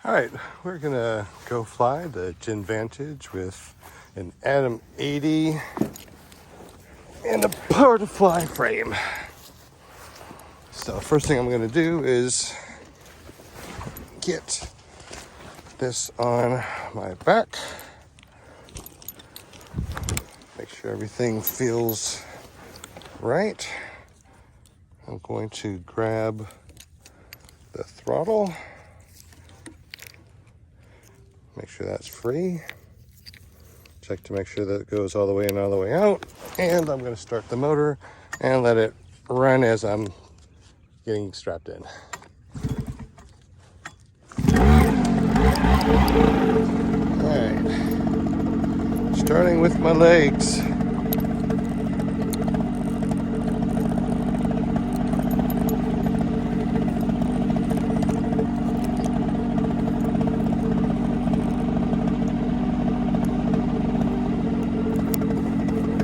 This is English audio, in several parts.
All right, we're gonna go fly the Gin Vantage with an Atom 80 and a Power to Fly frame. So first thing I'm gonna do is get this on my back. Make sure everything feels right. I'm going to grab the throttle. Make sure that's free. Check to make sure that it goes all the way in, all the way out. And I'm going to start the motor and let it run as I'm getting strapped in. All right. Starting with my legs.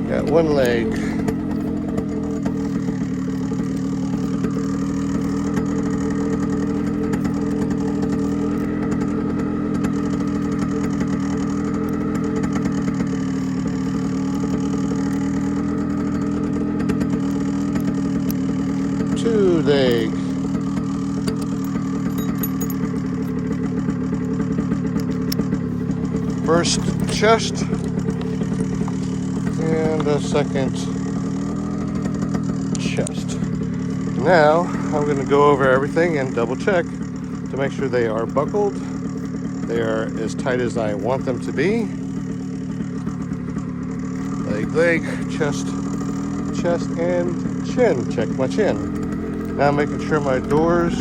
Got one leg. Two legs. First chest. And a second chest. Now I'm going to go over everything and double check to make sure they are buckled. They are as tight as I want them to be. Leg, chest, and chin. Check my chin. Now I'm making sure my doors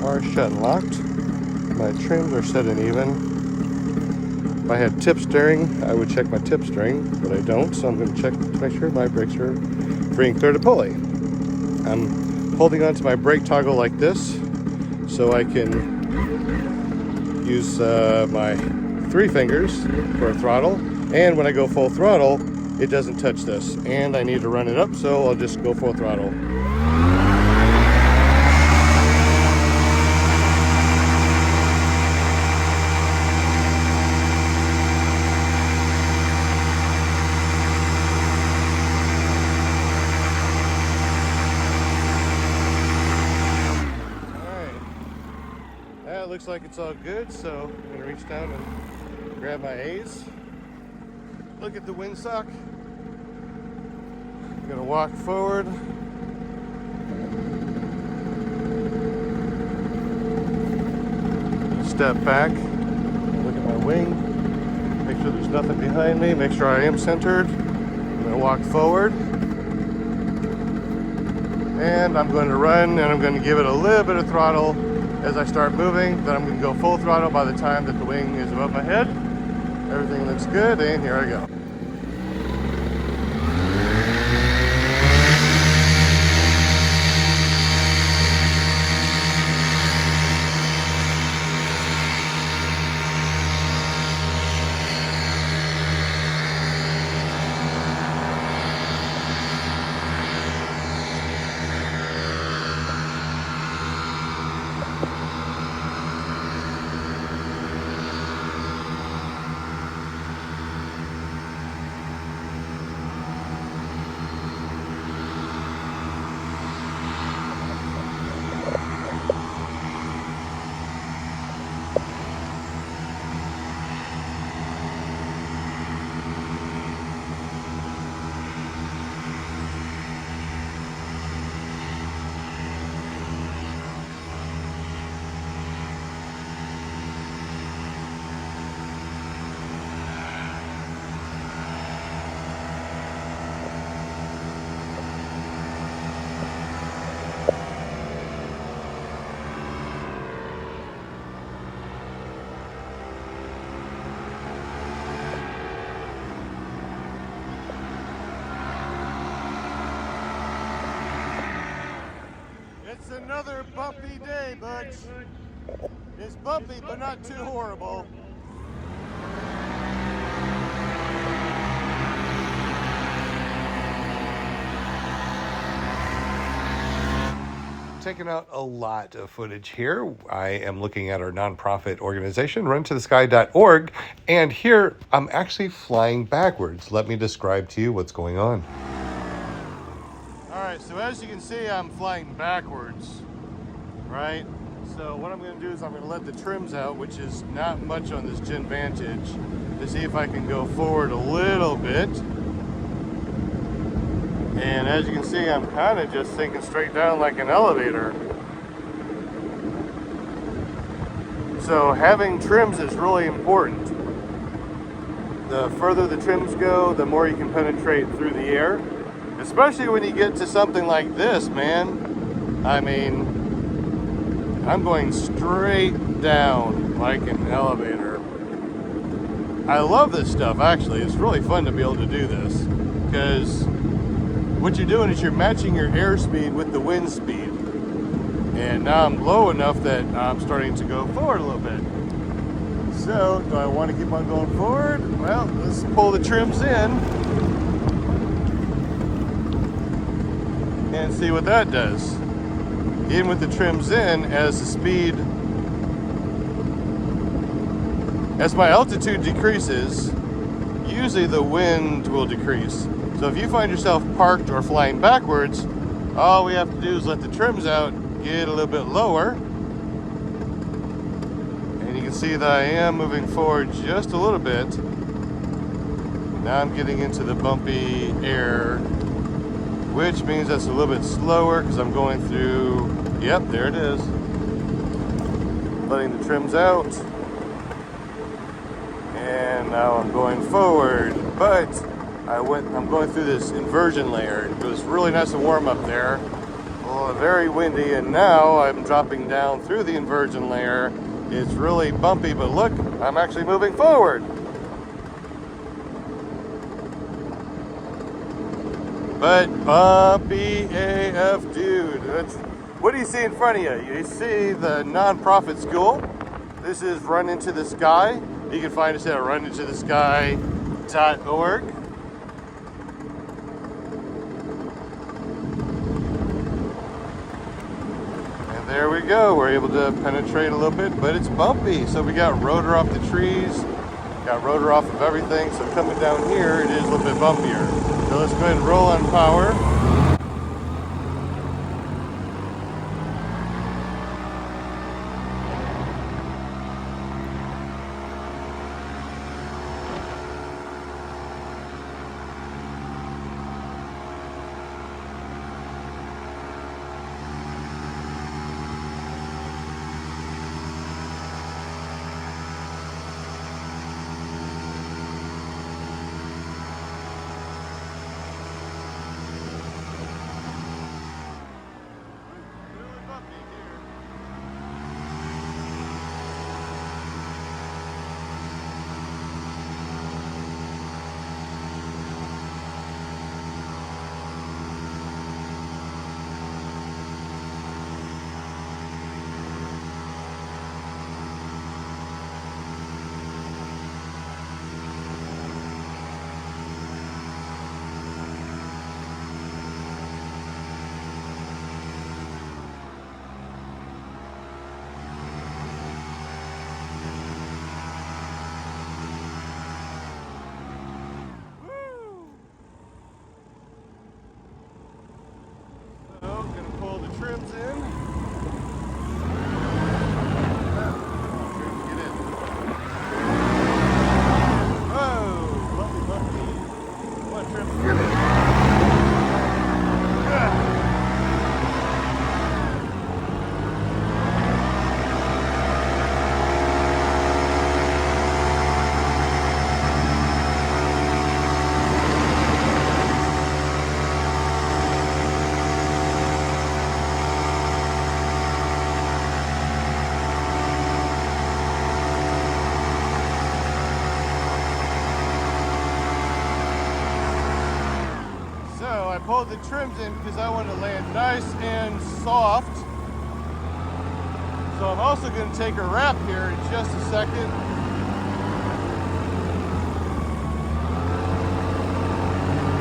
are shut and locked. My trims are set and even. If I had tip steering, I would check my tip steering, but I don't, so I'm going to check to make sure my brakes are free and clear to pulley. I'm holding onto my brake toggle like this, so I can use my 3 fingers for a throttle, and when I go full throttle, it doesn't touch this, and I need to run it up, so I'll just go full throttle. Looks like it's all good, so I'm going to reach down and grab my A's. Look at the windsock. I'm going to walk forward. Step back. Look at my wing. Make sure there's nothing behind me. Make sure I am centered. I'm going to walk forward. And I'm going to run, and I'm going to give it a little bit of throttle as I start moving. Then I'm going to go full throttle by the time that the wing is above my head. Everything looks good, and here I go. It's another bumpy day, Butch. It's bumpy, but not too horrible. taking out a lot of footage here. I am looking at our nonprofit organization, runtothesky.org, and here I'm actually flying backwards. Let me describe to you what's going on. All right, so as you can see, I'm flying backwards, right? So what I'm going to do is I'm going to let the trims out, which is not much on this Gen Vantage, to see if I can go forward a little bit. And as you can see, I'm kind of just sinking straight down like an elevator. So having trims is really important. The further the trims go, the more you can penetrate through the air. Especially when you get to something like this, man. I mean, I'm going straight down like an elevator. I love this stuff, actually. It's really fun to be able to do this, because what you're doing is you're matching your airspeed with the wind speed. And now I'm low enough that I'm starting to go forward a little bit. So, do I want to keep on going forward? Well, let's pull the trims in and see what that does. Even with the trims in, as the speed, as my altitude decreases, usually the wind will decrease. So if you find yourself parked or flying backwards, all we have to do is let the trims out, get a little bit lower, and you can see that I am moving forward just a little bit. Now I'm getting into the bumpy air, which means that's a little bit slower because I'm going through, yep, there it is. Letting the trims out. And now I'm going forward, but I'm going through this inversion layer. It was really nice and warm up there. Well, very windy, and now I'm dropping down through the inversion layer. It's really bumpy, but look, I'm actually moving forward. But bumpy AF, dude. What do you see in front of you? You see the nonprofit school. This is Run Into the Sky. You can find us at runintothesky.org. And there we go. We're able to penetrate a little bit, but it's bumpy. So we got rotor off the trees, got rotor off of everything. So coming down here, it is a little bit bumpier. So let's go ahead and roll on power. Trims in. Get in. Whoa, bumpy. Come on, trims, get in. I pulled the trims in because I want to land nice and soft. So I'm also going to take a wrap here in just a second.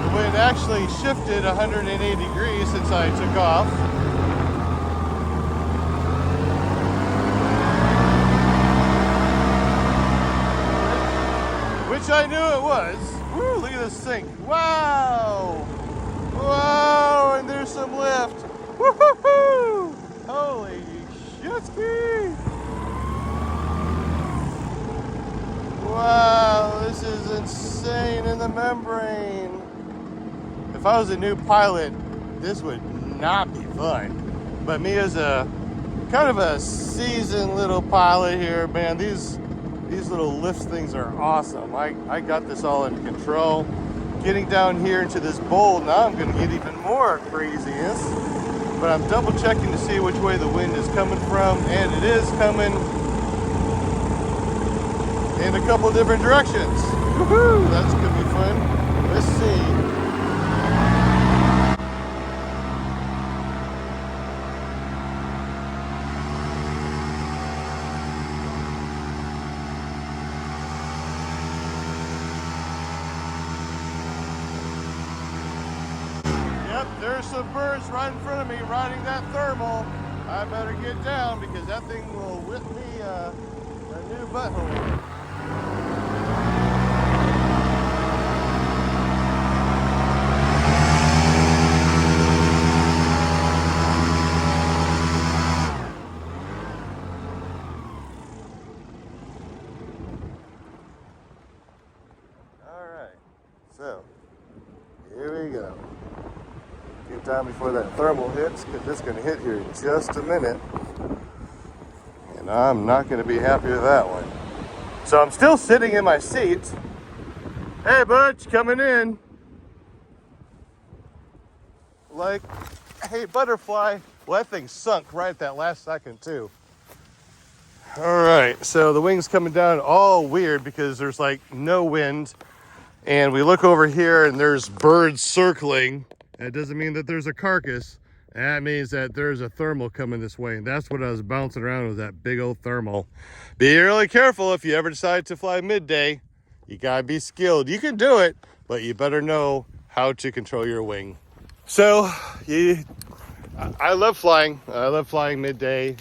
The wind actually shifted 180 degrees since I took off. which I knew it was. Woo, look at this sink. Wow. Wow, and there's some lift. Woo-hoo-hoo. Holy shitski. Wow, this is insane in the membrane. If I was a new pilot, this would not be fun. But me as a kind of a seasoned little pilot here, man, these little lift things are awesome. I got this all in control. Getting down here into this bowl, now I'm gonna get even more craziness. But I'm double checking to see which way the wind is coming from, and it is coming in a couple different directions. Woohoo, that's gonna be fun. Let's see. Yep, there's some birds right in front of me riding that thermal. I better get down because that thing will whip me a new butthole. Alright, so here we go. Get down before that thermal hits, because it's going to hit here in just a minute. And I'm not going to be happy with that one. So I'm still sitting in my seat. Hey, Butch, coming in. Like, hey, butterfly. Well, that thing sunk right at that last second, too. All right, so the wing's coming down all weird because there's like no wind. And we look over here and there's birds circling. That doesn't mean that there's a carcass. That means that there's a thermal coming this way. And that's what I was bouncing around with, that big old thermal. Be really careful if you ever decide to fly midday. You gotta be skilled. You can do it, but you better know how to control your wing. So, I love flying. I love flying midday.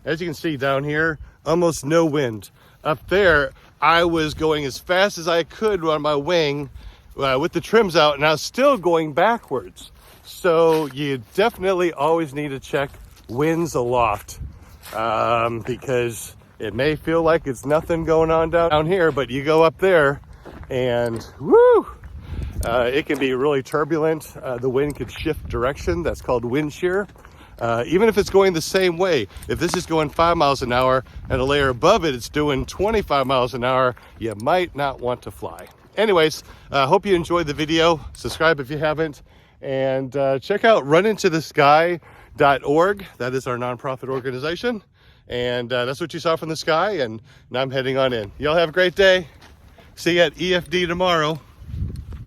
As you can see down here, almost no wind. Up there, I was going as fast as I could on my wing with the trims out, and I was still going backwards. So you definitely always need to check winds aloft because it may feel like it's nothing going on down here, but you go up there and woo, it can be really turbulent. The wind could shift direction. That's called wind shear. Even if it's going the same way, if this is going 5 miles an hour and a layer above it, it's doing 25 miles an hour, you might not want to fly. Anyways, hope you enjoyed the video. Subscribe if you haven't. And check out runintothesky.org. That is our nonprofit organization. And that's what you saw from the sky. And now I'm heading on in. Y'all have a great day. See you at EFD tomorrow.